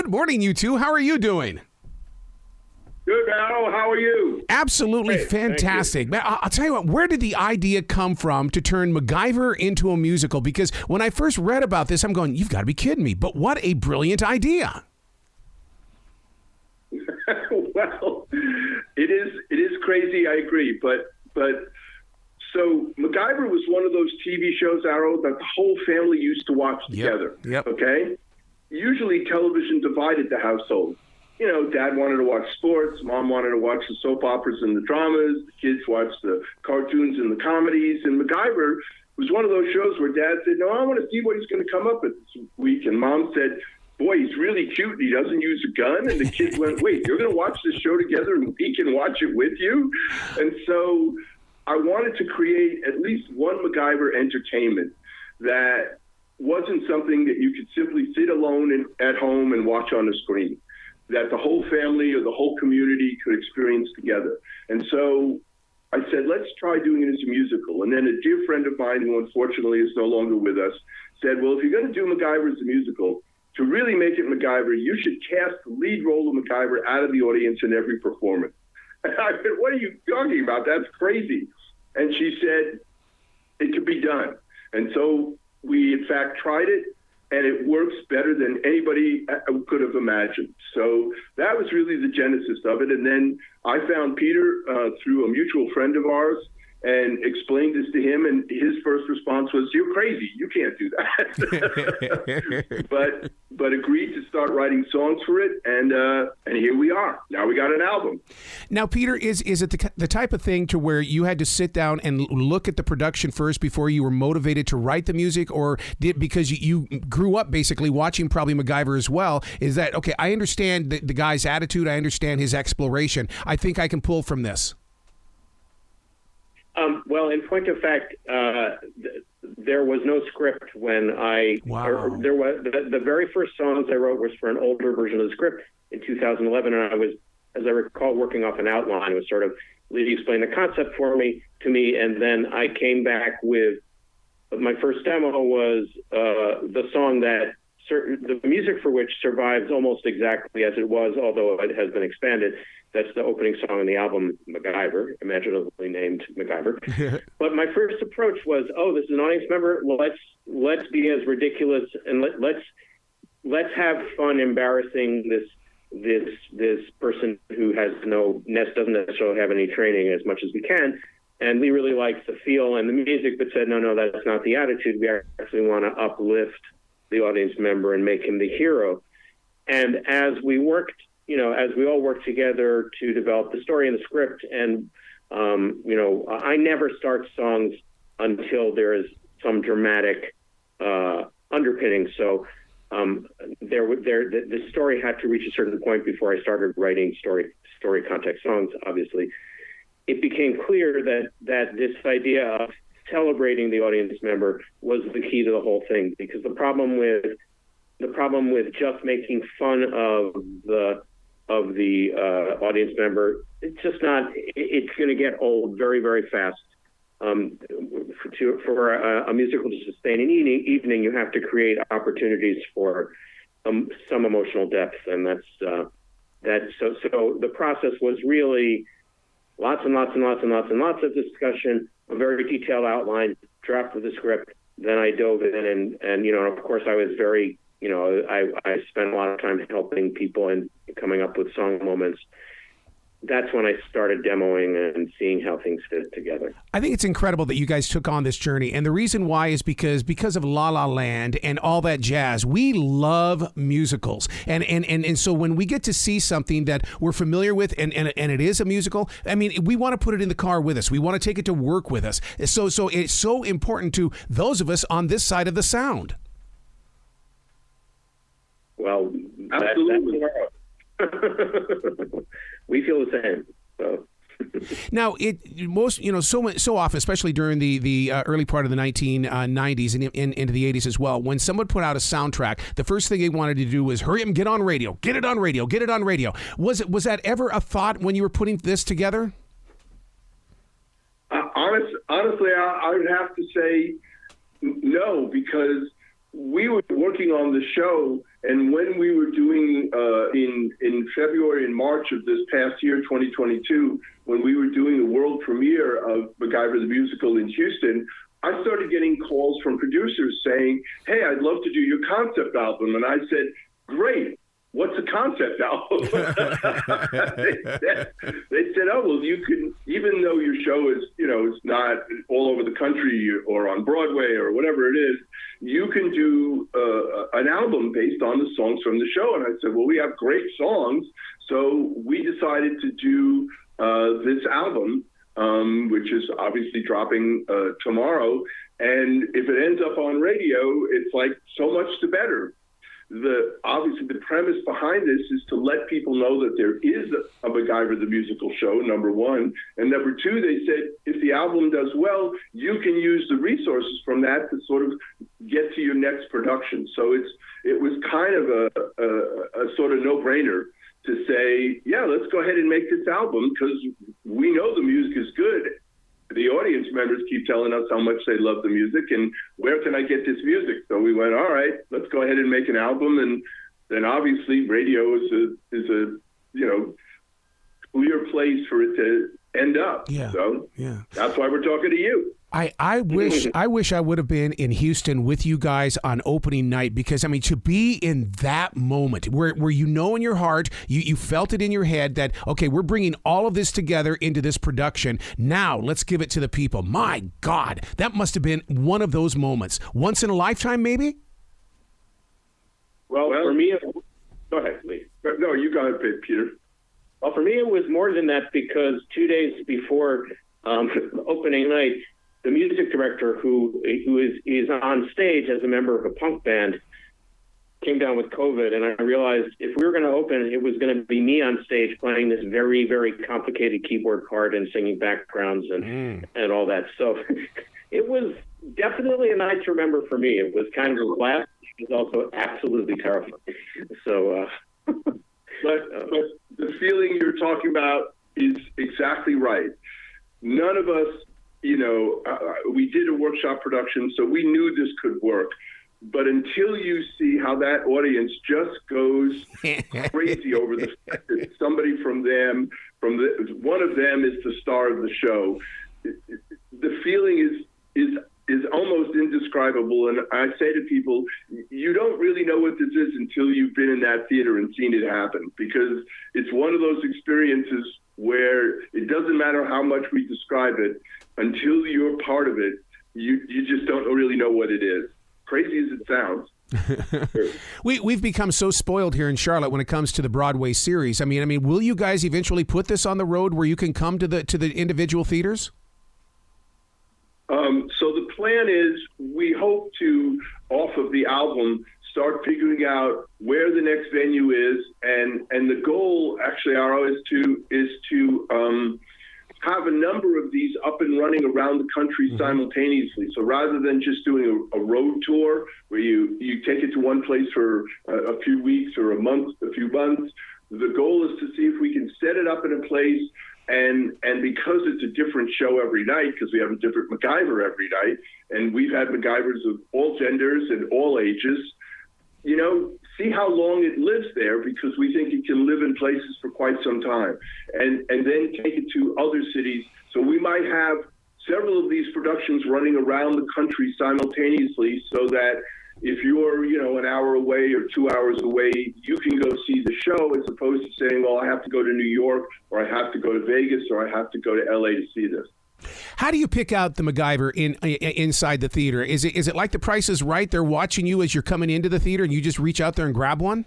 Good morning, you two. How are you doing? Good, Al. How are you? Absolutely fantastic. Man, I'll tell you what, where did the idea come from to turn MacGyver into a musical? Because when I first read about this, I'm going, you've got to be kidding me. But what a brilliant idea. Well, it is crazy, I agree. But so MacGyver was one of those TV shows, Arrow, that the whole family used to watch together. Yep. Okay? Usually television divided the household. You know, Dad wanted to watch sports, Mom wanted to watch the soap operas and the dramas, the kids watched the cartoons and the comedies, and MacGyver was one of those shows where Dad said, no, I want to see what he's going to come up with this week, and Mom said, boy, he's really cute and he doesn't use a gun, and the kids went, wait, you're going to watch this show together and we can watch it with you? And so I wanted to create at least one MacGyver entertainment that wasn't something that you could simply sit alone at home and watch on a screen, that the whole family or the whole community could experience together. And so I said, let's try doing it as a musical. And then a dear friend of mine, who unfortunately is no longer with us, said, well, if you're going to do MacGyver as a musical, to really make it MacGyver, you should cast the lead role of MacGyver out of the audience in every performance. And I said, what are you talking about? That's crazy. And she said, it could be done. And so we, in fact, tried it, and it works better than anybody could have imagined. So that was really the genesis of it. And then I found Peter through a mutual friend of ours and explained this to him, and his first response was, you're crazy. You can't do that. but agreed to start writing songs for it, and here we are. Now we got an album. Now, Peter, is it the type of thing to where you had to sit down and look at the production first before you were motivated to write the music, or because you grew up basically watching probably MacGyver as well, is that, okay, I understand the guy's attitude, I understand his exploration, I think I can pull from this? Well, in point of fact, there was no script when there was the very first songs I wrote was for an older version of the script in 2011, and I was, as I recall, working off an outline. It was sort of Lurye explained the concept to me, and then I came back with my first demo was the song that the music for which survives almost exactly as it was, although it has been expanded. That's the opening song on the album, MacGyver, imaginatively named MacGyver. But my first approach was, this is an audience member. Let's be as ridiculous, and let's have fun embarrassing this person who doesn't necessarily have any training as much as we can. And Lee really likes the feel and the music, but said, no, that's not the attitude. We actually want to uplift the audience member and make him the hero. And as we all worked together to develop the story and the script, and I never start songs until there is some dramatic underpinning. So the story had to reach a certain point before I started writing story context songs. Obviously, it became clear that this idea of celebrating the audience member was the key to the whole thing, because the problem with just making fun of the audience member, it's going to get old very, very fast. For a musical to sustain an evening, you have to create opportunities for some emotional depth, and so the process was really lots and lots and lots and lots and lots of discussion, a very detailed outline, draft of the script. Then I dove in, and of course I was very, I spent a lot of time helping people and coming up with song moments. That's when I started demoing and seeing how things fit together. I think it's incredible that you guys took on this journey. And the reason why is because of La La Land and all that jazz. We love musicals. And so when we get to see something that we're familiar with and it is a musical, I mean, we want to put it in the car with us. We want to take it to work with us. So it's so important to those of us on this side of the sound. Well, absolutely. We feel the same. So. Now, so often, especially during the early part of the 1990s and into the 80s as well, when someone put out a soundtrack, the first thing they wanted to do was hurry up and get on radio, get it on radio, get it on radio. Was that ever a thought when you were putting this together? Honestly, I would have to say no, because we were working on the show And when we were doing in February and March of this past year, 2022, when we were doing the world premiere of MacGyver the Musical in Houston, I started getting calls from producers saying, "Hey, I'd love to do your concept album." And I said, "Great. What's a concept album?" they said, "Oh, well, you can, even though your show is, it's not all over the country or on Broadway or whatever it is, you can do an album based on the songs from the show." And I said, "Well, we have great songs." So we decided to do this album, which is obviously dropping tomorrow. And if it ends up on radio, it's like so much the better. Obviously the premise behind this is to let people know that there is a MacGyver the Musical show, number one. And number two, they said, if the album does well, you can use the resources from that to sort of get to your next production. So it was kind of a sort of no-brainer to say, yeah, let's go ahead and make this album because we know the music is good. The audience members keep telling us how much they love the music and where can I get this music? So we went, all right, let's go ahead and make an album. And then obviously radio is a clear place for it to end up. Yeah. So yeah, that's why we're talking to you. I wish I would have been in Houston with you guys on opening night, because I mean, to be in that moment where in your heart, you felt it in your head that, okay, we're bringing all of this together into this production. Now let's give it to the people. My God, that must have been one of those moments. Once in a lifetime, maybe? Well, for me, go ahead, please. No, you go ahead, Peter. Well, for me, it was more than that, because 2 days before opening night, the music director, who is on stage as a member of a punk band, came down with COVID, and I realized if we were going to open, it was going to be me on stage playing this very, very complicated keyboard part and singing backgrounds and all that. So it was definitely a night to remember for me. It was kind of a blast. It was also absolutely terrifying. So, but the feeling you're talking about is exactly right. None of us, we did a workshop production, so we knew this could work. But until you see how that audience just goes crazy over the fact that somebody one of them is the star of the show, the feeling is almost indescribable. And I say to people, you don't really know what this is until you've been in that theater and seen it happen, because it's one of those experiences where it doesn't matter how much we describe it, until you're part of it, you just don't really know what it is. Crazy as it sounds. We've become so spoiled here in Charlotte when it comes to the Broadway series. I mean, will you guys eventually put this on the road where you can come to the individual theaters? So the plan is, we hope to, off of the album, start figuring out where the next venue is, and the goal, actually, is to have a number of these up and running around the country simultaneously. So rather than just doing a road tour where you take it to one place for a few weeks or a few months, the goal is to see if we can set it up in a place, and because it's a different show every night, because we have a different MacGyver every night, and we've had MacGyvers of all genders and all ages, see how long it lives there, because we think it can live in places for quite some time, and then take it to other cities. So we might have several of these productions running around the country simultaneously, so that if you're, an hour away or 2 hours away, you can go see the show, as opposed to saying, well, I have to go to New York, or I have to go to Vegas, or I have to go to LA to see this. How do you pick out the MacGyver inside the theater? Is it like The Price is Right? They're watching you as you're coming into the theater and you just reach out there and grab one?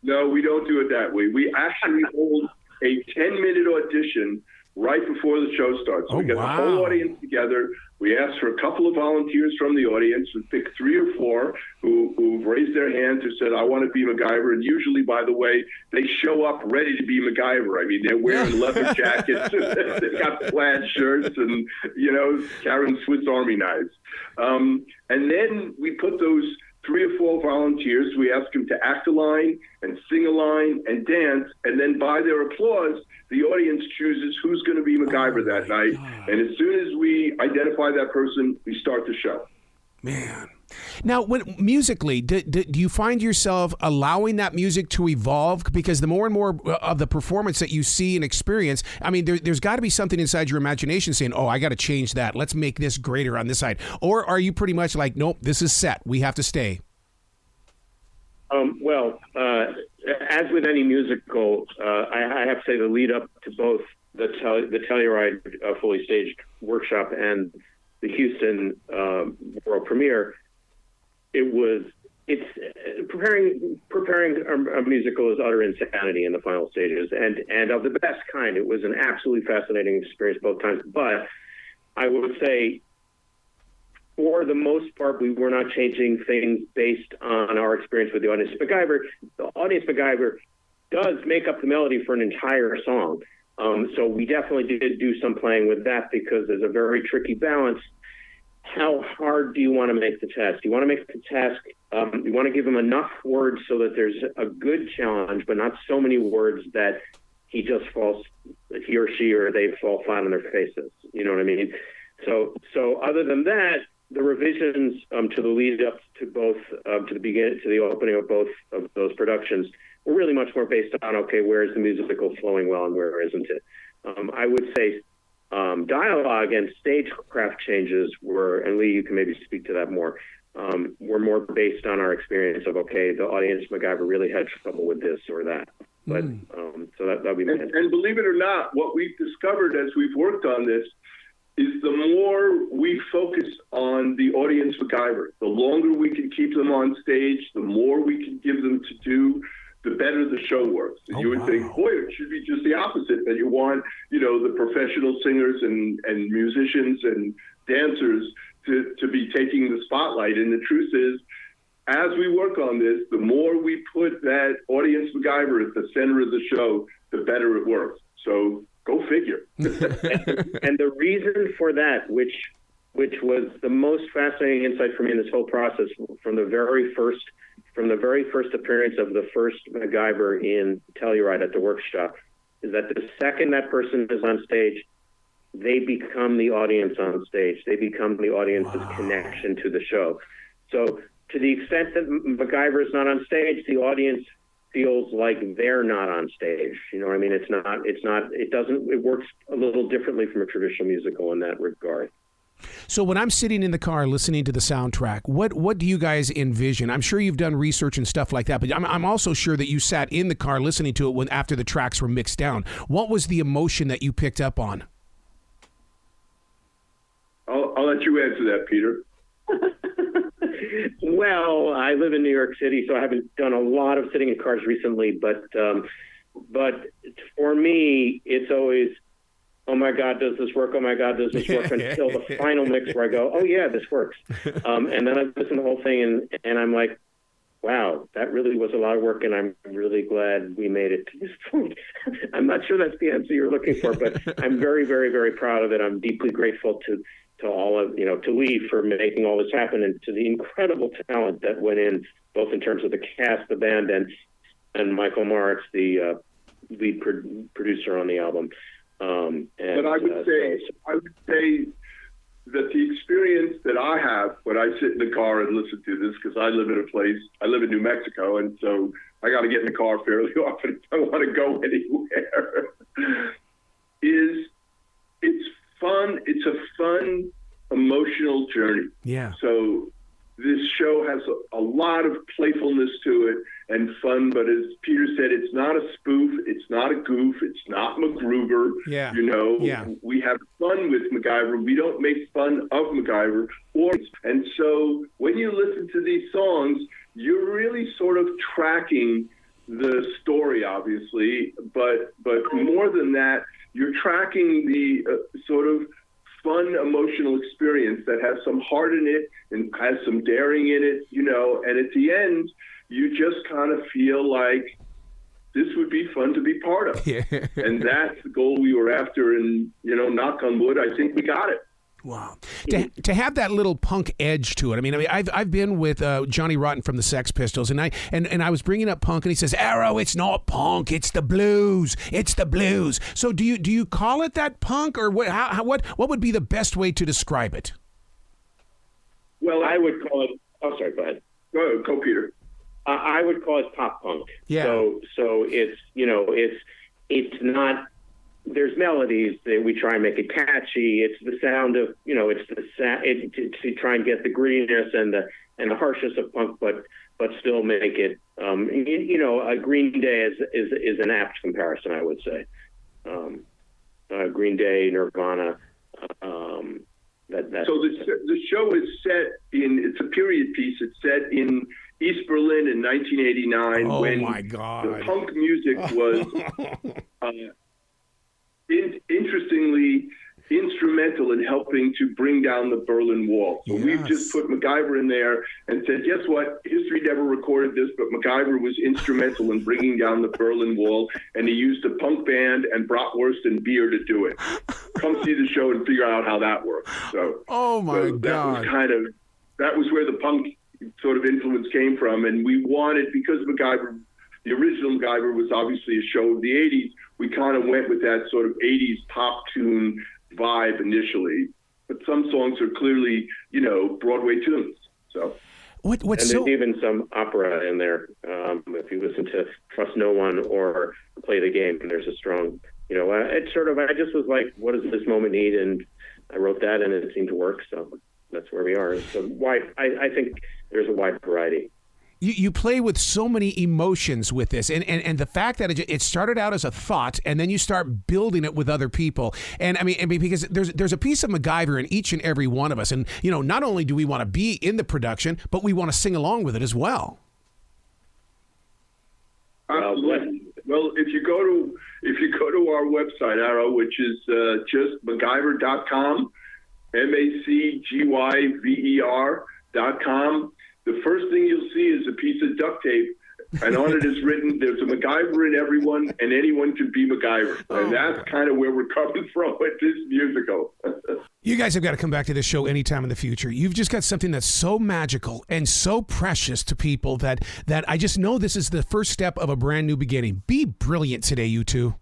No, we don't do it that way. We actually hold a 10-minute audition right before the show starts. So we get the whole audience together. We ask for a couple of volunteers from the audience. We pick 3 or 4 who've raised their hands, who said, I want to be MacGyver. And usually, by the way, they show up ready to be MacGyver. I mean, they're wearing leather jackets. They've got plaid shirts and, carrying Swiss Army knives. And then we put those 3 or 4 volunteers, we ask them to act a line and sing a line and dance. And then by their applause, the audience chooses who's going to be MacGyver that night. And as soon as we identify that person, we start the show. Man. Now, when musically, do you find yourself allowing that music to evolve? Because the more and more of the performance that you see and experience, I mean, there's got to be something inside your imagination saying, "Oh, I got to change that. Let's make this greater on this side." Or are you pretty much like, "Nope, this is set. We have to stay"? As with any musical, I have to say the lead up to both the Telluride fully staged workshop and the Houston world premiere, it's preparing a musical is utter insanity in the final stages, and of the best kind. It was an absolutely fascinating experience both times. But I would say, for the most part, we were not changing things based on our experience with the audience. MacGyver, the audience MacGyver does make up the melody for an entire song. So we definitely did do some playing with that, because there's a very tricky balance. How hard do you want to make the task? You want to make the task, you want to give him enough words so that there's a good challenge, but not so many words that he or she or they fall flat on their faces. You know what I mean? So other than that, the revisions to the lead up to both to the opening of both of those productions were really much more based on, okay, where is the musical flowing well and where isn't it? I would say dialogue and stagecraft changes were, and Lee, you can maybe speak to that more, were more based on our experience of, okay, the audience MacGyver really had trouble with this or that. But so that'd be and believe it or not, what we've discovered as we've worked on this is the more we focus on the audience MacGyver, the longer we can keep them on stage, the more we can give them to do, the better the show works. And you would think, boy, it should be just the opposite, that you want, the professional singers and musicians and dancers to be taking the spotlight. And the truth is, as we work on this, the more we put that audience MacGyver at the center of the show, the better it works. So go figure. And the reason for that, which was the most fascinating insight for me in this whole process, from the very first appearance of the first MacGyver in Telluride at the workshop, is that the second that person is on stage, they become the audience on stage. They become the audience's connection to the show. So to the extent that MacGyver is not on stage, the audience feels like they're not on stage. You know what I mean? It works a little differently from a traditional musical in that regard. So when I'm sitting in the car listening to the soundtrack, what do you guys envision? I'm sure you've done research and stuff like that, but I'm also sure that you sat in the car listening to it after the tracks were mixed down. What was the emotion that you picked up on? I'll let you answer that, Peter. Well, I live in New York City, so I haven't done a lot of sitting in cars recently, but for me, it's always, oh my God, does this work? Oh my God, does this work? Until the final mix where I go, oh yeah, this works. And then I listen to the whole thing and I'm like, wow, that really was a lot of work, and I'm really glad we made it to this point. I'm not sure that's the answer you're looking for, but I'm very, very, very proud of it. I'm deeply grateful to all of, to Lee for making all this happen, and to the incredible talent that went in, both in terms of the cast, the band, and Michael Moritz, the lead producer on the album. But I would say that the experience that I have when I sit in the car and listen to this, because I live in New Mexico, and so I got to get in the car fairly often if I want to go anywhere, it's fun. It's a fun, emotional journey. Yeah. So this show has a lot of playfulness to it and fun, but as Peter said, it's not a spoof, it's not a goof, it's not MacGruber. Yeah. We have fun with MacGyver. We don't make fun of MacGyver. And so when you listen to these songs, you're really sort of tracking the story, obviously, but more than that, you're tracking the sort of fun, emotional experience that has some heart in it and has some daring in it, and at the end, you just kind of feel like this would be fun to be part of. Yeah. And that's the goal we were after, and, knock on wood, I think we got it. Wow. To have that little punk edge to it. I mean, I've been with Johnny Rotten from the Sex Pistols, and I was bringing up punk, and he says, Arrow, it's not punk, it's the blues. It's the blues. So do you call it that punk, or what would be the best way to describe it? Well, I would call it Oh, sorry. Go ahead. Go, Peter. I would call it pop punk. Yeah. So it's it's not. There's melodies that we try and make it catchy. It's the sound of it's the sound to try and get the grittiness and the harshness of punk, but still make it. A Green Day is an apt comparison, I would say. Green Day, Nirvana. So the show is set it's a period piece. It's set in East Berlin in 1989 when my God. the punk music was interestingly instrumental in helping to bring down the Berlin Wall. So we've just put MacGyver in there and said, guess what? History never recorded this, but MacGyver was instrumental in bringing down the Berlin Wall, and he used a punk band and bratwurst and beer to do it. Come see the show and figure out how that works. So, God. That was where the punk sort of influence came from, and we wanted, because MacGyver, the original MacGyver was obviously a show of the 80s, we kind of went with that sort of 80s pop tune vibe initially. But some songs are clearly, Broadway tunes. So, there's even some opera in there. If you listen to Trust No One or Play the Game, there's a strong, it's sort of, I just was like, what does this moment need? And I wrote that and it seemed to work. So that's where we are. So I think there's a wide variety. You play with so many emotions with this, and the fact that it started out as a thought, and then you start building it with other people, and I mean because there's a piece of MacGyver in each and every one of us, and not only do we want to be in the production, but we want to sing along with it as well. Well, if you go to our website, Arrow, which is just MacGyver.com, MacGyver.com. The first thing you'll see is a piece of duct tape, and on it is written, there's a MacGyver in everyone, and anyone can be MacGyver. And that's kind of where we're coming from with this musical. You guys have got to come back to this show anytime in the future. You've just got something that's so magical and so precious to people that I just know this is the first step of a brand new beginning. Be brilliant today, you two.